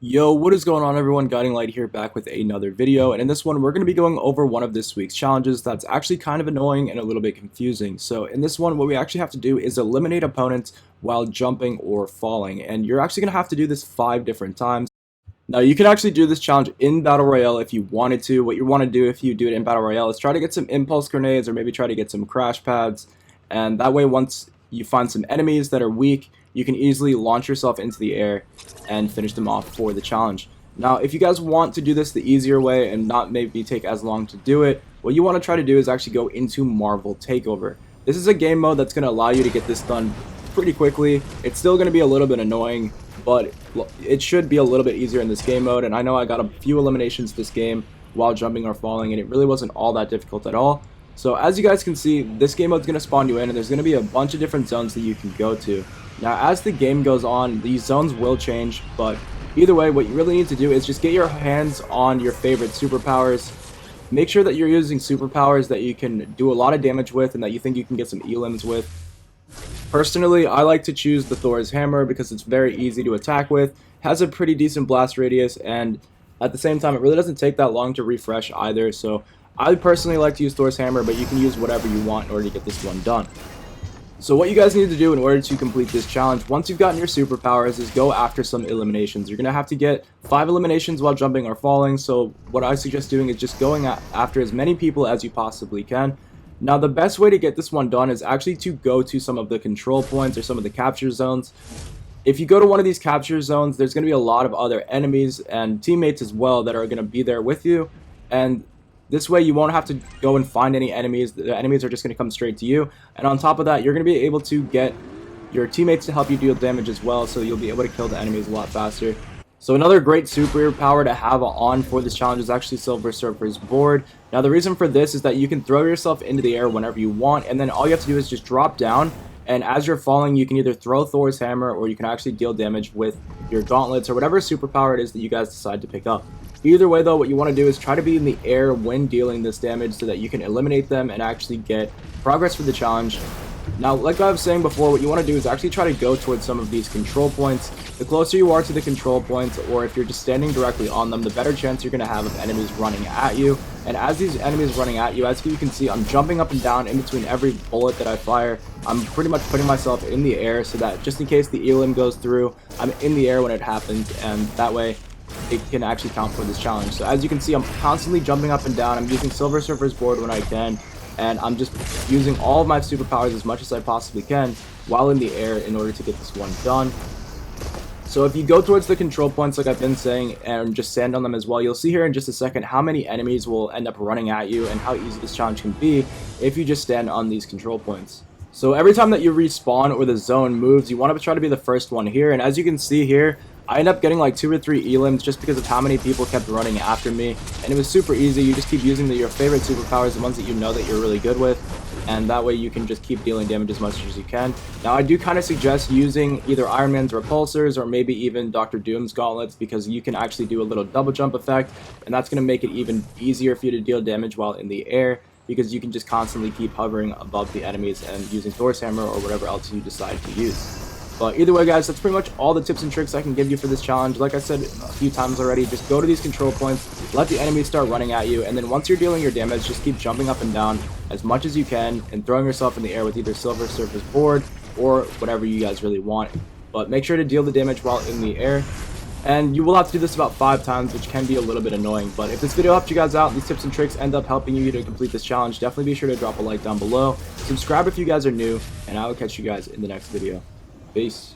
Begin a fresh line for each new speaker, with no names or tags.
Yo, what is going on everyone? Guiding Light here, back with another video, and in this one we're going to be going over one of this week's challenges that's actually kind of annoying and a little bit confusing. So in this one, what we actually have to do is eliminate opponents while jumping or falling, and you're actually going to have to do this 5 different times. Now you can actually do this challenge in Battle Royale if you wanted to. What you want to do if you do it in Battle Royale is try to get some impulse grenades or maybe try to get some crash pads, and that way once you find some enemies that are weak, you can easily launch yourself into the air and finish them off for the challenge. Now, if you guys want to do this the easier way and not maybe take as long to do it, what you want to try to do is actually go into Marvel Takeover. This is a game mode that's going to allow you to get this done pretty quickly. It's still going to be a little bit annoying, but it should be a little bit easier in this game mode, and I know I got a few eliminations this game while jumping or falling, and it really wasn't all that difficult at all. So as you guys can see, this game mode is going to spawn you in, and there's going to be a bunch of different zones that you can go to. Now, as the game goes on, these zones will change, but either way, what you really need to do is just get your hands on your favorite superpowers. Make sure that you're using superpowers that you can do a lot of damage with and that you think you can get some elims with. Personally, I like to choose the Thor's Hammer because it's very easy to attack with, has a pretty decent blast radius, and at the same time, it really doesn't take that long to refresh either. So I personally like to use Thor's Hammer, but you can use whatever you want in order to get this one done. So what you guys need to do in order to complete this challenge, once you've gotten your superpowers, is go after some eliminations. You're going to have to get 5 eliminations while jumping or falling, so what I suggest doing is just going after as many people as you possibly can. Now, the best way to get this one done is actually to go to some of the control points or some of the capture zones. If you go to one of these capture zones, there's going to be a lot of other enemies and teammates as well that are going to be there with you, and this way you won't have to go and find any enemies. The enemies are just going to come straight to you, and on top of that, you're going to be able to get your teammates to help you deal damage as well, so you'll be able to kill the enemies a lot faster. So another great superpower to have on for this challenge is actually Silver Surfer's Board. Now the reason for this is that you can throw yourself into the air whenever you want, and then all you have to do is just drop down, and as you're falling you can either throw Thor's Hammer or you can actually deal damage with your gauntlets or whatever superpower it is that you guys decide to pick up. Either way though, what you want to do is try to be in the air when dealing this damage so that you can eliminate them and actually get progress for the challenge. Now, like I was saying before, what you want to do is actually try to go towards some of these control points. The closer you are to the control points, or if you're just standing directly on them, the better chance you're going to have of enemies running at you. And as these enemies running at you, as you can see, I'm jumping up and down in between every bullet that I fire. I'm pretty much putting myself in the air so that just in case the elim goes through, I'm in the air when it happens, and that way it can actually count for this challenge. So as you can see, I'm constantly jumping up and down. I'm using Silver Surfer's Board when I can, and I'm just using all of my superpowers as much as I possibly can while in the air in order to get this one done. So if you go towards the control points like I've been saying and just stand on them as well, you'll see here in just a second how many enemies will end up running at you and how easy this challenge can be if you just stand on these control points. So every time that you respawn or the zone moves, you want to try to be the first one here, and as you can see here, I end up getting like 2 or 3 elims just because of how many people kept running after me, and it was super easy. You just keep using your favorite superpowers, the ones that you know that you're really good with, and that way you can just keep dealing damage as much as you can. Now, I do kind of suggest using either Iron Man's repulsors or maybe even Dr. Doom's gauntlets, because you can actually do a little double jump effect, and that's going to make it even easier for you to deal damage while in the air, because you can just constantly keep hovering above the enemies and using Thor's Hammer or whatever else you decide to use. But either way, guys, that's pretty much all the tips and tricks I can give you for this challenge. Like I said a few times already, just go to these control points, let the enemies start running at you, and then once you're dealing your damage, just keep jumping up and down as much as you can and throwing yourself in the air with either Silver Surfer's Board or whatever you guys really want. But make sure to deal the damage while in the air. And you will have to do this about 5 times, which can be a little bit annoying. But if this video helped you guys out, these tips and tricks end up helping you to complete this challenge, definitely be sure to drop a like down below. Subscribe if you guys are new, and I will catch you guys in the next video. Peace.